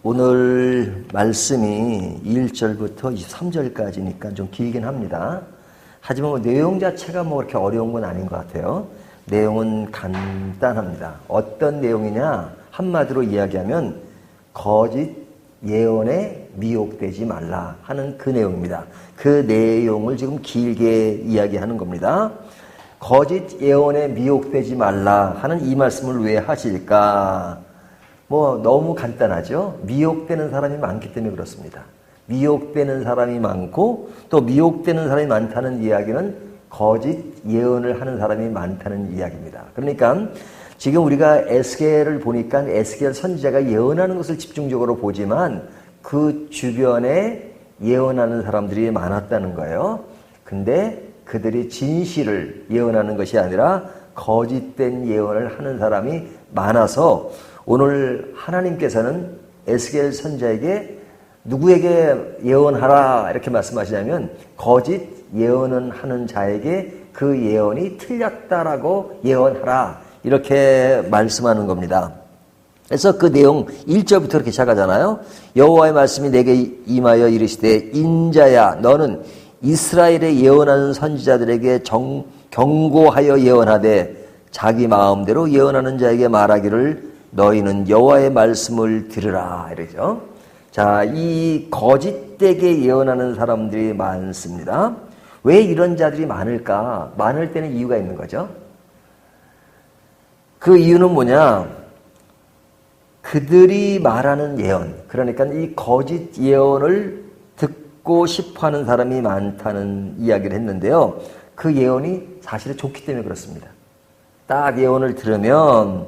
오늘 말씀이 1절부터 23절까지니까 좀 길긴 합니다. 하지만 내용 자체가 그렇게 어려운 건 아닌 것 같아요. 내용은 간단합니다. 어떤 내용이냐? 한마디로 이야기하면 거짓 예언에 미혹되지 말라 하는 그 내용입니다. 그 내용을 지금 길게 이야기하는 겁니다. 거짓 예언에 미혹되지 말라 하는 이 말씀을 왜 하실까? 너무 간단하죠? 미혹되는 사람이 많기 때문에 그렇습니다. 미혹되는 사람이 많고 또 미혹되는 사람이 많다는 이야기는 거짓 예언을 하는 사람이 많다는 이야기입니다. 그러니까 지금 우리가 에스겔을 보니까 에스겔 선지자가 예언하는 것을 집중적으로 보지만 그 주변에 예언하는 사람들이 많았다는 거예요. 근데 그들이 진실을 예언하는 것이 아니라 거짓된 예언을 하는 사람이 많아서 오늘 하나님께서는 에스겔 선지자에게 누구에게 예언하라 이렇게 말씀하시냐면 거짓 예언은 하는 자에게 그 예언이 틀렸다라고 예언하라 이렇게 말씀하는 겁니다. 그래서 그 내용 1절부터 이렇게 시작하잖아요. 여호와의 말씀이 내게 임하여 이르시되 인자야 너는 이스라엘에 예언하는 선지자들에게 경고하여 예언하되 자기 마음대로 예언하는 자에게 말하기를 너희는 여호와의 말씀을 들으라 이러죠. 자, 이 거짓되게 예언하는 사람들이 많습니다. 왜 이런 자들이 많을까? 많을 때는 이유가 있는 거죠. 그 이유는 뭐냐? 그들이 말하는 예언, 그러니까 이 거짓 예언을 듣고 싶어하는 사람이 많다는 이야기를 했는데요. 그 예언이 사실은 좋기 때문에 그렇습니다. 딱 예언을 들으면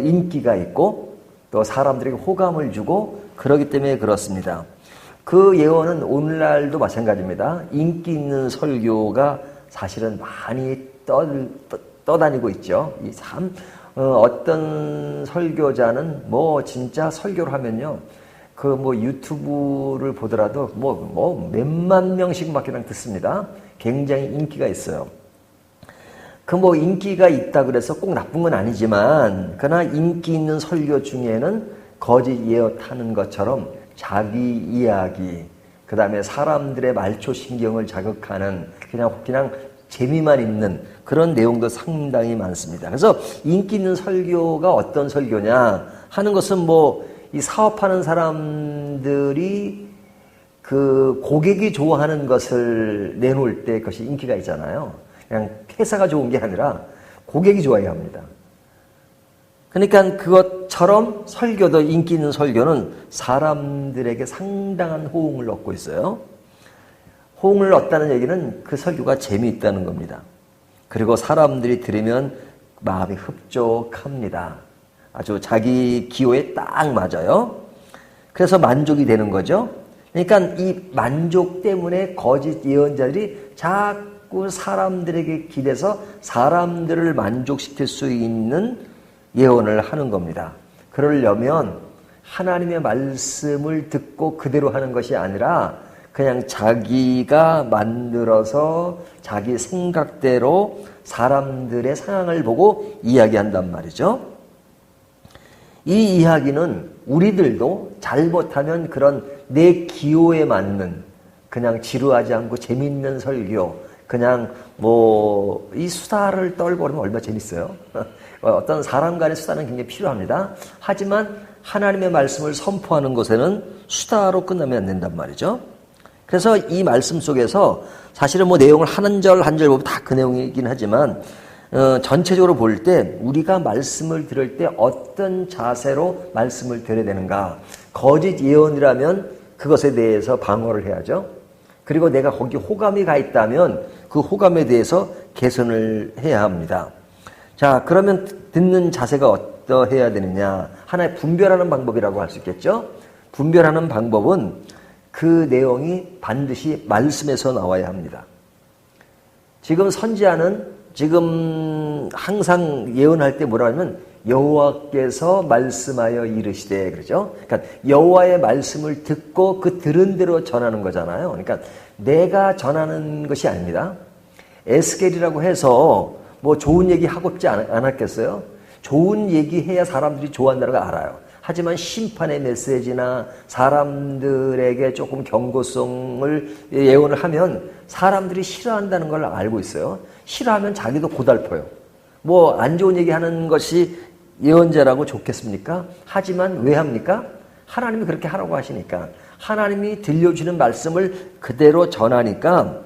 인기가 있고 또 사람들에게 호감을 주고 그러기 때문에 그렇습니다. 그 예언은 오늘날도 마찬가지입니다. 인기 있는 설교가 사실은 많이 떠다니고 있죠. 어떤 설교자는 진짜 설교를 하면요. 유튜브를 보더라도 몇만 명씩 막 그냥 듣습니다. 굉장히 인기가 있어요. 인기가 있다 그래서 꼭 나쁜 건 아니지만, 그러나 인기 있는 설교 중에는 거짓 예언하는 것처럼 자기 이야기, 그 다음에 사람들의 말초신경을 자극하는 그냥 재미만 있는 그런 내용도 상당히 많습니다. 그래서 인기 있는 설교가 어떤 설교냐 하는 것은 이 사업하는 사람들이 그 고객이 좋아하는 것을 내놓을 때 그것이 인기가 있잖아요. 그냥 회사가 좋은 게 아니라 고객이 좋아해야 합니다. 그러니까 그것처럼 설교도 인기 있는 설교는 사람들에게 상당한 호응을 얻고 있어요. 호응을 얻다는 얘기는 그 설교가 재미있다는 겁니다. 그리고 사람들이 들으면 마음이 흡족합니다. 아주 자기 기호에 딱 맞아요. 그래서 만족이 되는 거죠. 그러니까 이 만족 때문에 거짓 예언자들이 자꾸 사람들에게 기대서 사람들을 만족시킬 수 있는 예언을 하는 겁니다. 그러려면 하나님의 말씀을 듣고 그대로 하는 것이 아니라 그냥 자기가 만들어서 자기 생각대로 사람들의 상황을 보고 이야기한단 말이죠. 이 이야기는 우리들도 잘못하면 그런 내 기호에 맞는 그냥 지루하지 않고 재밌는 설교, 그냥 이 수다를 떨고 그러면 얼마나 재밌어요. 어떤 사람 간의 수다는 굉장히 필요합니다. 하지만 하나님의 말씀을 선포하는 것에는 수다로 끝나면 안 된단 말이죠. 그래서 이 말씀 속에서 사실은 내용을 한 절 한 절 보면 다 그 내용이긴 하지만 전체적으로 볼 때 우리가 말씀을 들을 때 어떤 자세로 말씀을 들어야 되는가. 거짓 예언이라면 그것에 대해서 방어를 해야죠. 그리고 내가 거기 호감이 가 있다면 그 호감에 대해서 개선을 해야 합니다. 자, 그러면 듣는 자세가 어떠해야 되느냐. 하나의 분별하는 방법이라고 할 수 있겠죠. 분별하는 방법은 그 내용이 반드시 말씀에서 나와야 합니다. 지금 선지자는 지금 항상 예언할 때 뭐라 하냐면 여호와께서 말씀하여 이르시되 그러죠. 그러니까 여호와의 말씀을 듣고 그 들은 대로 전하는 거잖아요. 그러니까 내가 전하는 것이 아닙니다. 에스겔이라고 해서 좋은 얘기 하고 싶지 않았겠어요? 좋은 얘기 해야 사람들이 좋아한다는 걸 알아요. 하지만 심판의 메시지나 사람들에게 조금 경고성을 예언을 하면 사람들이 싫어한다는 걸 알고 있어요. 싫어하면 자기도 고달퍼요. 뭐 안 좋은 얘기하는 것이 예언자라고 좋겠습니까? 하지만 왜 합니까? 하나님이 그렇게 하라고 하시니까, 하나님이 들려주는 말씀을 그대로 전하니까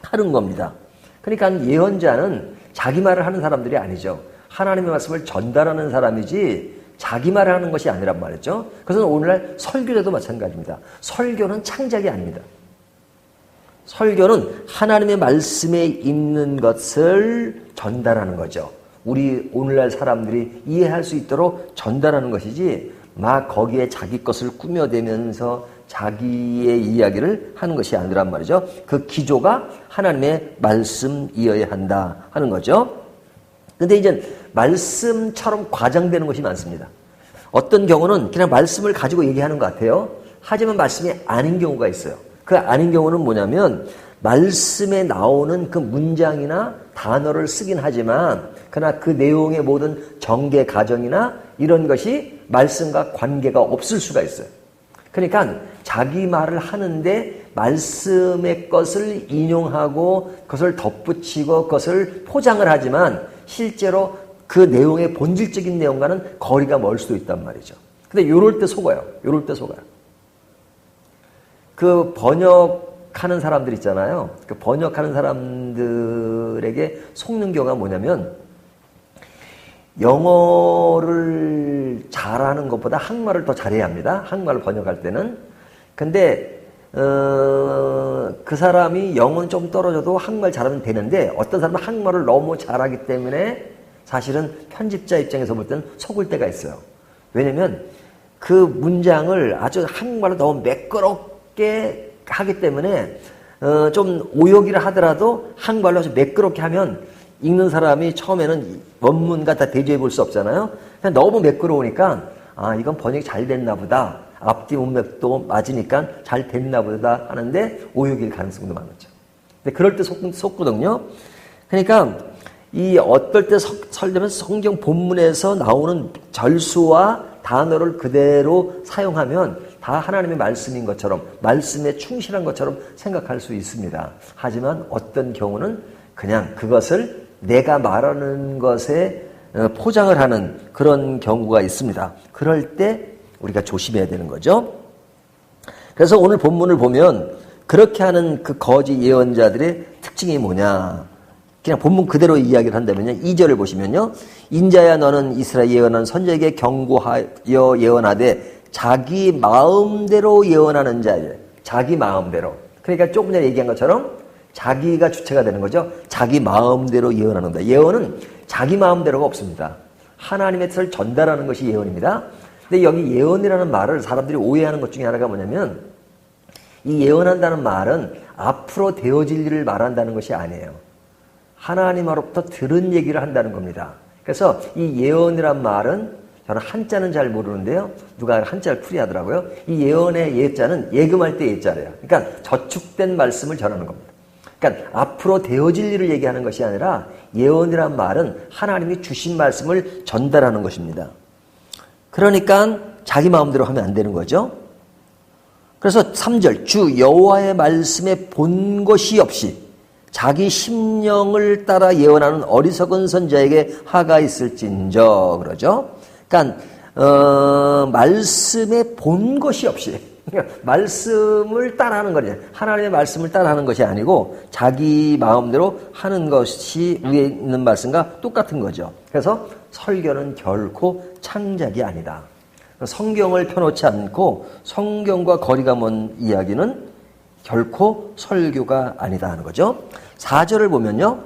하는 겁니다. 그러니까 예언자는 자기 말을 하는 사람들이 아니죠. 하나님의 말씀을 전달하는 사람이지 자기 말을 하는 것이 아니란 말이죠. 그래서 오늘날 설교자도 마찬가지입니다. 설교는 창작이 아닙니다. 설교는 하나님의 말씀에 있는 것을 전달하는 거죠. 우리 오늘날 사람들이 이해할 수 있도록 전달하는 것이지 막 거기에 자기 것을 꾸며대면서 자기의 이야기를 하는 것이 아니란 말이죠. 그 기조가 하나님의 말씀이어야 한다 하는 거죠. 근데 이제 말씀처럼 과장되는 것이 많습니다. 어떤 경우는 그냥 말씀을 가지고 얘기하는 것 같아요. 하지만 말씀이 아닌 경우가 있어요. 그 아닌 경우는 뭐냐면 말씀에 나오는 그 문장이나 단어를 쓰긴 하지만 그러나 그 내용의 모든 전개 과정이나 이런 것이 말씀과 관계가 없을 수가 있어요. 그러니까 자기 말을 하는데 말씀의 것을 인용하고 그것을 덧붙이고 그것을 포장을 하지만 실제로 그 내용의 본질적인 내용과는 거리가 멀 수도 있단 말이죠. 근데 요럴 때 속아요. 요럴 때 속아요. 그 번역하는 사람들 있잖아요. 그 번역하는 사람들에게 속는 경우가 뭐냐면 영어를 잘하는 것보다 한국말을 더 잘해야 합니다. 한국말을 번역할 때는. 근데 그 사람이 영어는 좀 떨어져도 한국말 잘하면 되는데 어떤 사람은 한국말을 너무 잘하기 때문에 사실은 편집자 입장에서 볼 때는 속을 때가 있어요. 왜냐면 그 문장을 아주 한국말로 너무 매끄럽게 하기 때문에 좀 오역이라 하더라도 한국말로 아주 매끄럽게 하면 읽는 사람이 처음에는 원문과 다 대조해 볼 수 없잖아요. 그냥 너무 매끄러우니까 아 이건 번역이 잘 됐나 보다. 앞뒤 문맥도 맞으니까 잘 됐나 보다 하는데 오역일 가능성도 많았죠. 근데 그럴 때 속거든요. 그러니까 이 어떨 때 설교면 성경 본문에서 나오는 절수와 단어를 그대로 사용하면 다 하나님의 말씀인 것처럼 말씀에 충실한 것처럼 생각할 수 있습니다. 하지만 어떤 경우는 그냥 그것을 내가 말하는 것에 포장을 하는 그런 경우가 있습니다. 그럴 때 우리가 조심해야 되는 거죠. 그래서 오늘 본문을 보면 그렇게 하는 그 거짓 예언자들의 특징이 뭐냐. 그냥 본문 그대로 이야기를 한다면요. 2절을 보시면요. 인자야 너는 이스라엘 예언한 선지자에게 경고하여 예언하되 자기 마음대로 예언하는 자예요. 자기 마음대로. 그러니까 조금 전에 얘기한 것처럼 자기가 주체가 되는 거죠. 자기 마음대로 예언하는 다. 예언은 자기 마음대로가 없습니다. 하나님의 뜻을 전달하는 것이 예언입니다. 근데 여기 예언이라는 말을 사람들이 오해하는 것 중에 하나가 뭐냐면 이 예언한다는 말은 앞으로 되어질 일을 말한다는 것이 아니에요. 하나님으로부터 들은 얘기를 한다는 겁니다. 그래서 이 예언이란 말은 저는 한자는 잘 모르는데요. 누가 한자를 풀이하더라고요. 이 예언의 예자는 예금할 때 예자래요. 그러니까 저축된 말씀을 전하는 겁니다. 그러니까 앞으로 되어질 일을 얘기하는 것이 아니라 예언이란 말은 하나님이 주신 말씀을 전달하는 것입니다. 그러니까 자기 마음대로 하면 안 되는 거죠. 그래서 3절 주 여호와의 말씀에 본 것이 없이 자기 심령을 따라 예언하는 어리석은 선지자에게 하가 있을진저 그러죠. 그러니까 말씀에 본 것이 없이 말씀을 따라하는 거죠. 하나님의 말씀을 따라하는 것이 아니고 자기 마음대로 하는 것이 위에 있는 말씀과 똑같은 거죠. 그래서 설교는 결코 창작이 아니다. 성경을 펴놓지 않고 성경과 거리가 먼 이야기는 결코 설교가 아니다 하는 거죠. 4절을 보면요.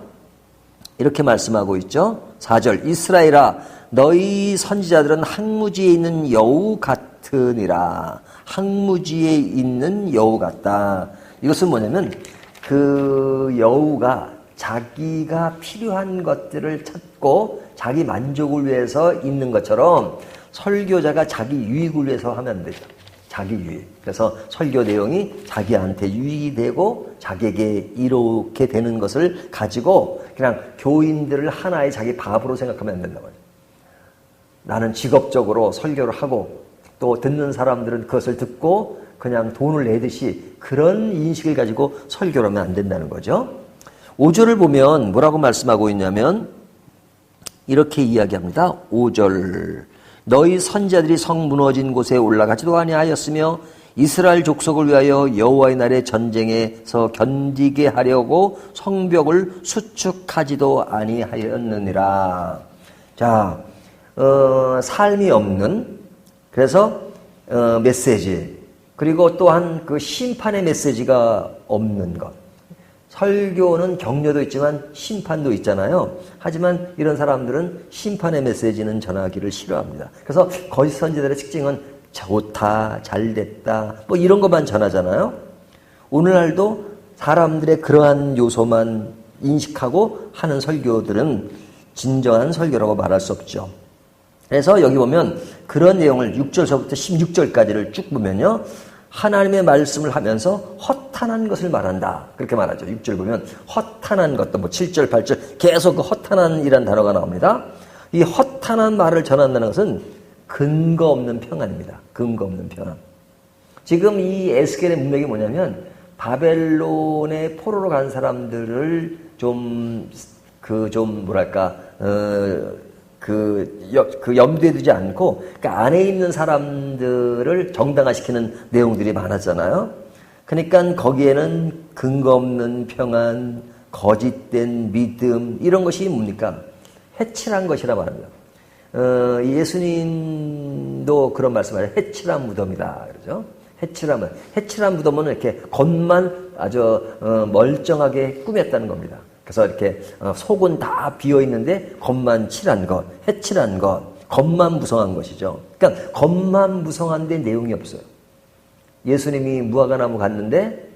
이렇게 말씀하고 있죠. 4절 이스라엘아 너희 선지자들은 항무지에 있는 여우 같으니라. 항무지에 있는 여우 같다. 이것은 뭐냐면 그 여우가 자기가 필요한 것들을 찾고 자기 만족을 위해서 있는 것처럼 설교자가 자기 유익을 위해서 하면 안 되죠. 자기 유익. 그래서 설교 내용이 자기한테 유익이 되고 자기에게 이롭게 되는 것을 가지고 그냥 교인들을 하나의 자기 밥으로 생각하면 안 된다고 해요. 나는 직업적으로 설교를 하고 또 듣는 사람들은 그것을 듣고 그냥 돈을 내듯이 그런 인식을 가지고 설교를 하면 안 된다는 거죠. 5절을 보면 뭐라고 말씀하고 있냐면 이렇게 이야기합니다. 5절 너희 선자들이 성 무너진 곳에 올라가지도 아니하였으며 이스라엘 족속을 위하여 여호와의 날의 전쟁에서 견디게 하려고 성벽을 수축하지도 아니하였느니라. 자, 삶이 없는 그래서 메시지 그리고 또한 그 심판의 메시지가 없는 것. 설교는 격려도 있지만 심판도 있잖아요. 하지만 이런 사람들은 심판의 메시지는 전하기를 싫어합니다. 그래서 거짓 선지자들의 특징은 좋다, 잘됐다, 뭐 이런 것만 전하잖아요. 오늘날도 사람들의 그러한 요소만 인식하고 하는 설교들은 진정한 설교라고 말할 수 없죠. 그래서 여기 보면 그런 내용을 6절서부터 16절까지를 쭉 보면요. 하나님의 말씀을 하면서 허탄한 것을 말한다. 그렇게 말하죠. 6절 보면 허탄한 것도 뭐 7절, 8절 계속 그 허탄한이라는 단어가 나옵니다. 이 허탄한 말을 전한다는 것은 근거 없는 평안입니다. 근거 없는 평안. 지금 이 에스겔의 문맥이 뭐냐면 바벨론의 포로로 간 사람들을 염두에 두지 않고, 그러니까 안에 있는 사람들을 정당화시키는 내용들이 많았잖아요. 그러니까 거기에는 근거 없는 평안, 거짓된 믿음, 이런 것이 뭡니까? 해칠한 것이라 말합니다. 예수님도 그런 말씀을 해요. 해칠한 무덤이다. 그러죠? 해칠한 무덤은 이렇게 겉만 아주 멀쩡하게 꾸몄다는 겁니다. 그래서 이렇게 속은 다 비어있는데 겉만 칠한 것, 해칠한 것, 겉만 무성한 것이죠. 그러니까 겉만 무성한데 내용이 없어요. 예수님이 무화과나무 갔는데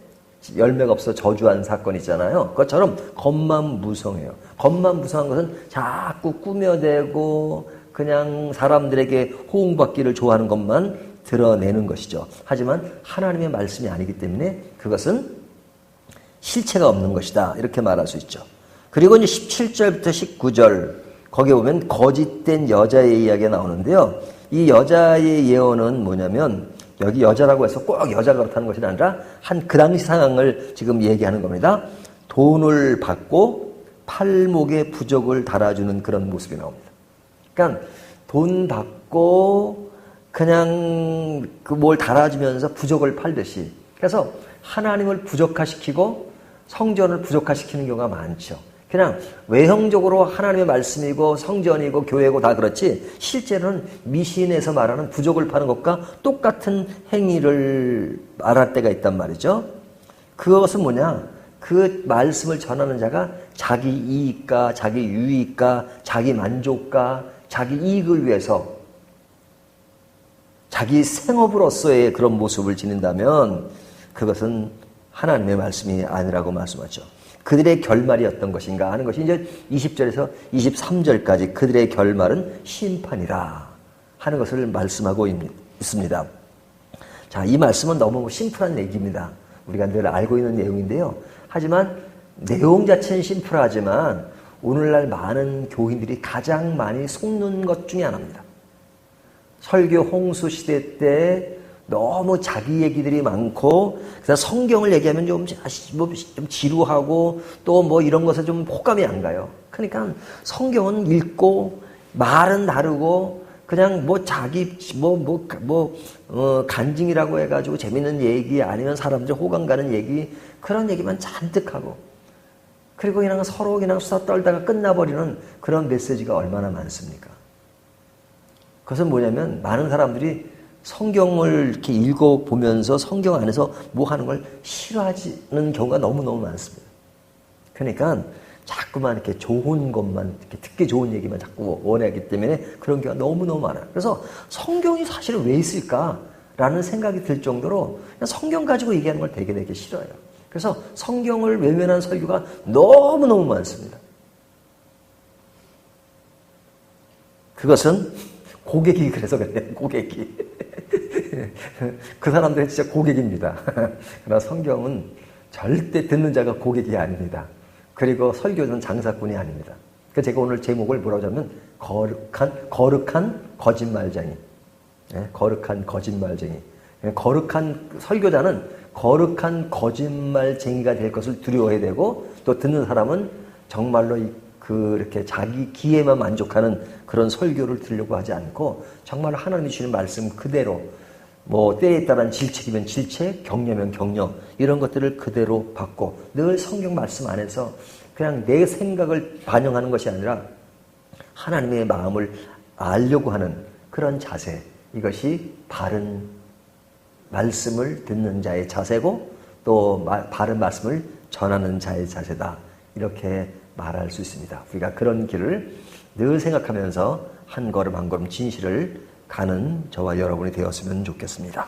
열매가 없어 저주한 사건 있잖아요. 그것처럼 겉만 무성해요. 겉만 무성한 것은 자꾸 꾸며대고 그냥 사람들에게 호응받기를 좋아하는 것만 드러내는 것이죠. 하지만 하나님의 말씀이 아니기 때문에 그것은 실체가 없는 것이다. 이렇게 말할 수 있죠. 그리고 이제 17절부터 19절 거기에 보면 거짓된 여자의 이야기가 나오는데요. 이 여자의 예언은 뭐냐면 여기 여자라고 해서 꼭 여자가 그렇다는 것이 아니라 그 당시 상황을 지금 얘기하는 겁니다. 돈을 받고 팔목에 부적을 달아주는 그런 모습이 나옵니다. 그러니까 돈 받고 그냥 뭘 달아주면서 부적을 팔듯이, 그래서 하나님을 부적화시키고 성전을 부적화시키는 경우가 많죠. 그냥 외형적으로 하나님의 말씀이고 성전이고 교회고 다 그렇지 실제로는 미신에서 말하는 부적을 파는 것과 똑같은 행위를 말할 때가 있단 말이죠. 그것은 뭐냐? 그 말씀을 전하는 자가 자기 이익과 자기 유익과 자기 만족과 자기 이익을 위해서 자기 생업으로서의 그런 모습을 지닌다면 그것은 하나님의 말씀이 아니라고 말씀하죠. 그들의 결말이 어떤 것인가 하는 것이 이제 20절에서 23절까지 그들의 결말은 심판이라 하는 것을 말씀하고 있습니다. 자, 이 말씀은 너무 심플한 얘기입니다. 우리가 늘 알고 있는 내용인데요. 하지만 내용 자체는 심플하지만 오늘날 많은 교인들이 가장 많이 속는 것 중에 하나입니다. 설교 홍수 시대 때 너무 자기 얘기들이 많고, 그래서 성경을 얘기하면 좀 지루하고 또 뭐 이런 것에 좀 호감이 안 가요. 그러니까 성경은 읽고 말은 다르고 그냥 뭐 자기 간증이라고 해가지고 재밌는 얘기 아니면 사람들 호감 가는 얘기, 그런 얘기만 잔뜩 하고, 그리고 그냥 서로 그냥 수다 떨다가 끝나버리는 그런 메시지가 얼마나 많습니까? 그것은 뭐냐면 많은 사람들이 성경을 이렇게 읽어보면서 성경 안에서 뭐 하는 걸 싫어하는 경우가 너무너무 많습니다. 그러니까 자꾸만 이렇게 좋은 것만, 이렇게 듣기 좋은 얘기만 자꾸 원하기 때문에 그런 경우가 너무너무 많아요. 그래서 성경이 사실은 왜 있을까라는 생각이 들 정도로 그냥 성경 가지고 얘기하는 걸 되게 싫어해요. 그래서 성경을 외면한 설교가 너무너무 많습니다. 그것은 고객이 그래서 그래요. 고객이. 그 사람들은 진짜 고객입니다. 그러나 성경은 절대 듣는 자가 고객이 아닙니다. 그리고 설교는 장사꾼이 아닙니다. 그래서 제가 오늘 제목을 뭐라고 하면 거룩한 거짓말쟁이. 거룩한 거짓말쟁이. 거룩한 설교자는 거룩한 거짓말쟁이가 될 것을 두려워해야 되고, 또 듣는 사람은 정말로 이렇게 자기 기에만 만족하는 그런 설교를 들으려고 하지 않고 정말 하나님이 주시는 말씀 그대로, 뭐 때에 따른 질책이면 질책, 격려면 격려, 이런 것들을 그대로 받고 늘 성경 말씀 안에서 그냥 내 생각을 반영하는 것이 아니라 하나님의 마음을 알려고 하는 그런 자세, 이것이 바른 말씀을 듣는 자의 자세고 또 바른 말씀을 전하는 자의 자세다, 이렇게 말할 수 있습니다. 우리가 그런 길을 늘 생각하면서 한 걸음 한 걸음 진실을 가는 저와 여러분이 되었으면 좋겠습니다.